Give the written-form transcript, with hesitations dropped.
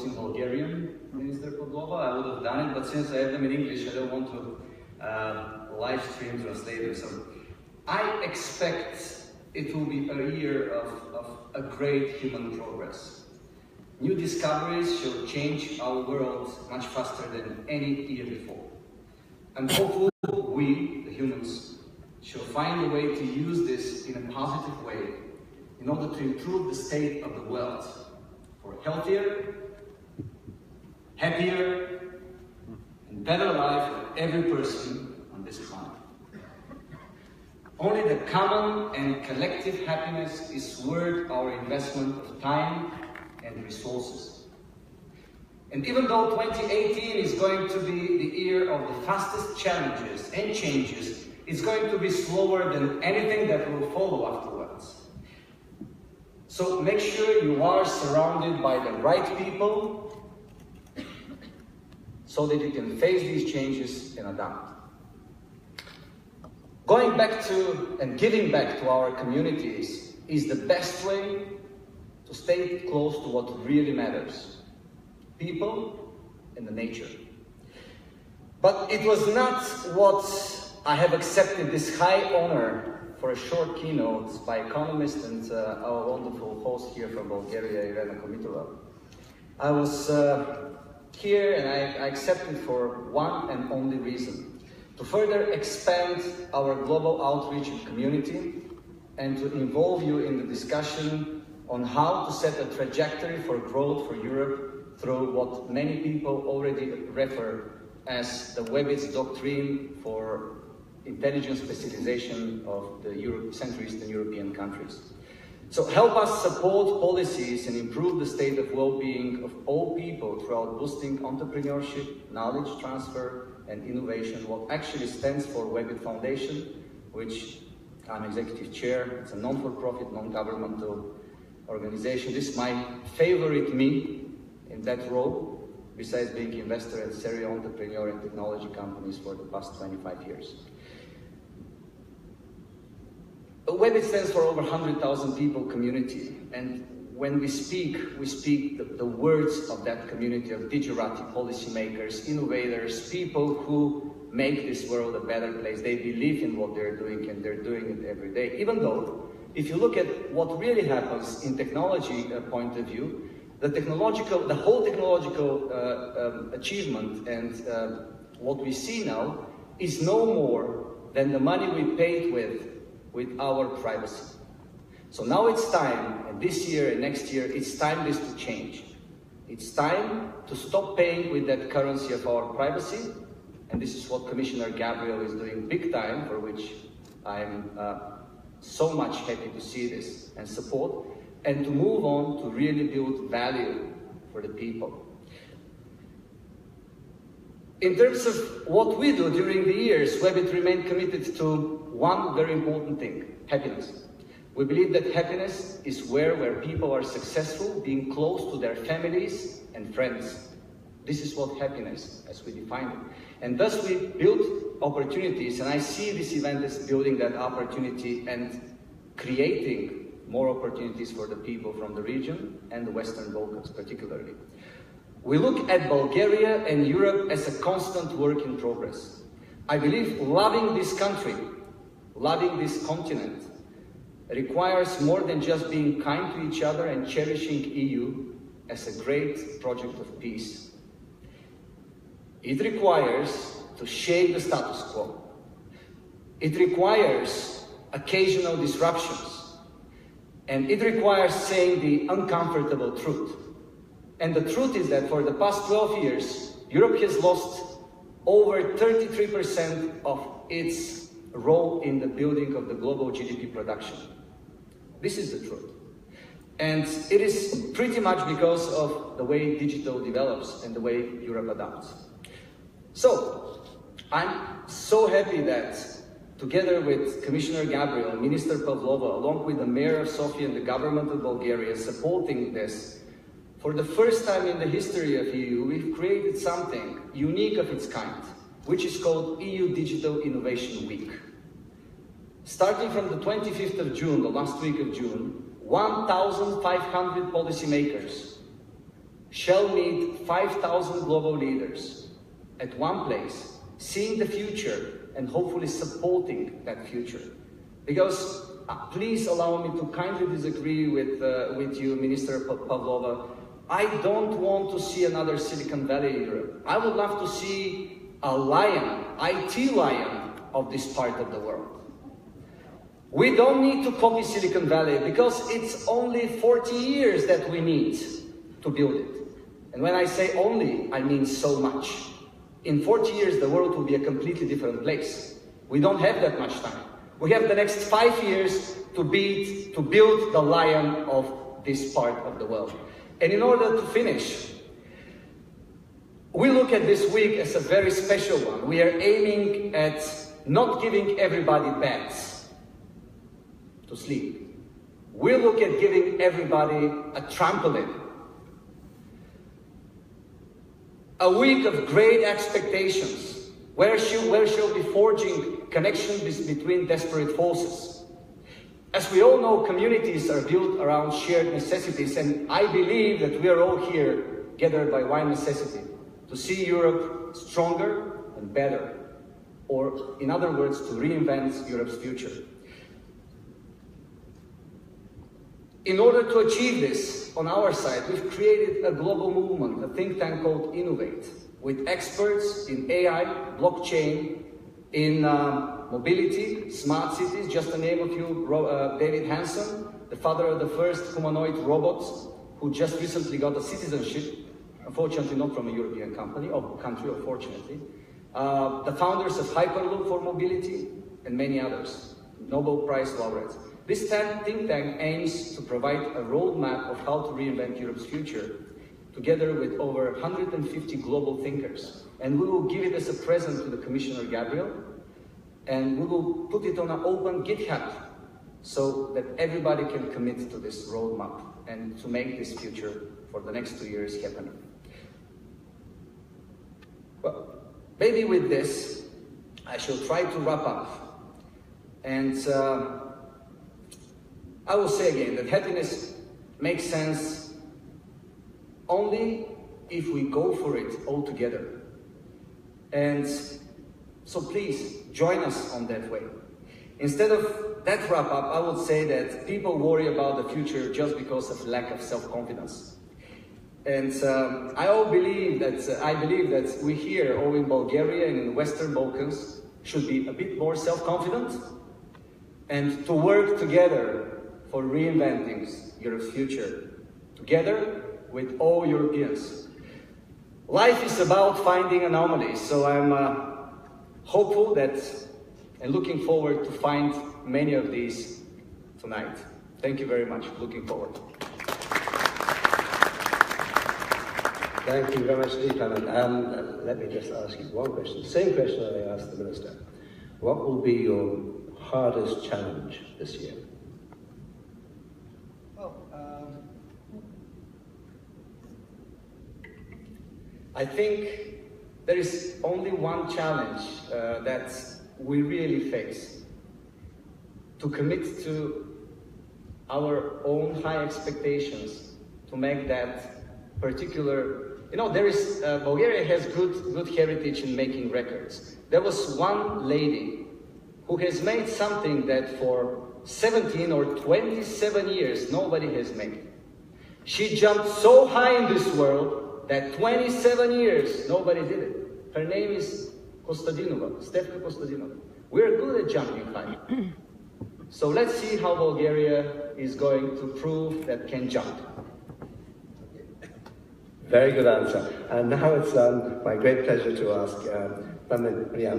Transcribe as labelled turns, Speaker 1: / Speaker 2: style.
Speaker 1: in Bulgarian, Minister Pavlova. I would have done it, but since I have them in English, I don't want to live stream translate them. So I expect it will be a year of a great human progress. New discoveries shall change our world much faster than any year before. And hopefully we, the humans, shall find a way to use this in a positive way in order to improve the state of the world for a healthier, happier, and better life for every person on this planet. Only the common and collective happiness is worth our investment of time and resources. And even though 2018 is going to be the year of the fastest challenges and changes, it's going to be slower than anything that will follow afterwards. So make sure you are surrounded by the right people so that you can face these changes and adapt. Going back to and giving back to our communities is the best way to stay close to what really matters: people and the nature. But it was not what I have accepted this high honor for a short keynote by Economist and our wonderful host here from Bulgaria, Irena Komitova. I was here and I accepted for one and only reason: to further expand our global outreach and community and to involve you in the discussion on how to set a trajectory for growth for Europe through what many people already refer as the Webit's doctrine for intelligence specialization of the Central Eastern European countries. So help us support policies and improve the state of well-being of all people throughout boosting entrepreneurship, knowledge transfer, and innovation, what actually stands for Webit Foundation, which I'm executive chair. It's a non-for-profit, non-governmental organization. This is my favorite me in that role, besides being investor in serial entrepreneur and technology companies for the past 25 years. Webit stands for over 100,000 people community, and when we speak the words of that community of digerati, policymakers, innovators, people who make this world a better place. They believe in what they're doing and they're doing it every day. Even though, if you look at what really happens in technology point of view, the whole technological achievement and what we see now is no more than the money we paid with our privacy. So now it's time, and this year and next year, it's time this to change. It's time to stop paying with that currency of our privacy, and this is what Commissioner Gabriel is doing big time, for which I'm so much happy to see this and support, and to move on to really build value for the people. In terms of what we do during the years, Webit remained committed to one very important thing: happiness. We believe that happiness is where people are successful, being close to their families and friends. This is what happiness, as we define it. And thus we build opportunities, and I see this event as building that opportunity and creating more opportunities for the people from the region and the Western Balkans particularly. We look at Bulgaria and Europe as a constant work in progress. I believe loving this country, loving this continent, requires more than just being kind to each other and cherishing EU as a great project of peace. It requires to shake the status quo. It requires occasional disruptions. And it requires saying the uncomfortable truth. And the truth is that for the past 12 years, Europe has lost over 33% of its role in the building of the global GDP production. This is the truth. And it is pretty much because of the way digital develops and the way Europe adapts. So, I'm so happy that together with Commissioner Gabriel, Minister Pavlova, along with the Mayor of Sofia and the government of Bulgaria supporting this, for the first time in the history of EU, we've created something unique of its kind, which is called EU Digital Innovation Week. Starting from the 25th of June, the last week of June, 1,500 policymakers shall meet 5,000 global leaders at one place, seeing the future and hopefully supporting that future. Because please allow me to kindly disagree with you, Minister Pavlova. I don't want to see another Silicon Valley Europe. I would love to see a lion, IT lion of this part of the world. We don't need to copy Silicon Valley because it's only 40 years that we need to build it. And when I say only, I mean so much. In 40 years, the world will be a completely different place. We don't have that much time. We have the next 5 years to build the lion of this part of the world. And in order to finish, we look at this week as a very special one. We are aiming at not giving everybody beds to sleep. We look at giving everybody a trampoline. A week of great expectations, where shall be forging connections between desperate forces. As we all know, communities are built around shared necessities, and I believe that we are all here gathered by one necessity, to see Europe stronger and better, or in other words, to reinvent Europe's future. In order to achieve this, on our side, we've created a global movement, a think tank called Innovate, with experts in AI, blockchain, in mobility, smart cities, just to name a few. David Hanson, the father of the first humanoid robots, who just recently got a citizenship, unfortunately not from a European country, unfortunately. The founders of Hyperloop for mobility, and many others, Nobel Prize laureates. This think tank aims to provide a roadmap of how to reinvent Europe's future, together with over 150 global thinkers. And we will give it as a present to the Commissioner Gabriel, and we will put it on an open GitHub, so that everybody can commit to this roadmap and to make this future for the next 2 years happen. Well, maybe with this, I shall try to wrap up. And I will say again that happiness makes sense only if we go for it all together. And so please join us on that way. Instead of that wrap up, I would say that people worry about the future just because of lack of self-confidence. And I believe that we here, all in Bulgaria and in the Western Balkans, should be a bit more self-confident and to work together for reinventing Europe's future, together with all Europeans. Life is about finding anomalies, so I'm hopeful that and looking forward to find many of these tonight. Thank you very much. Looking forward.
Speaker 2: Thank you very much, Stefan. Let me just ask you one question. Same question I asked the Minister. What will be your hardest challenge this year?
Speaker 1: I think there is only one challenge that we really face: to commit to our own high expectations, to make that particular, Bulgaria has good heritage in making records. There was one lady who has made something that for 17 or 27 years nobody has made. She jumped so high in this world that 27 years nobody did it. Her name is Stefka Kostadinova. We're good at jumping high. So let's see how Bulgaria is going to prove that can jump.
Speaker 2: Very good answer. And now it's my great pleasure to ask Mariya.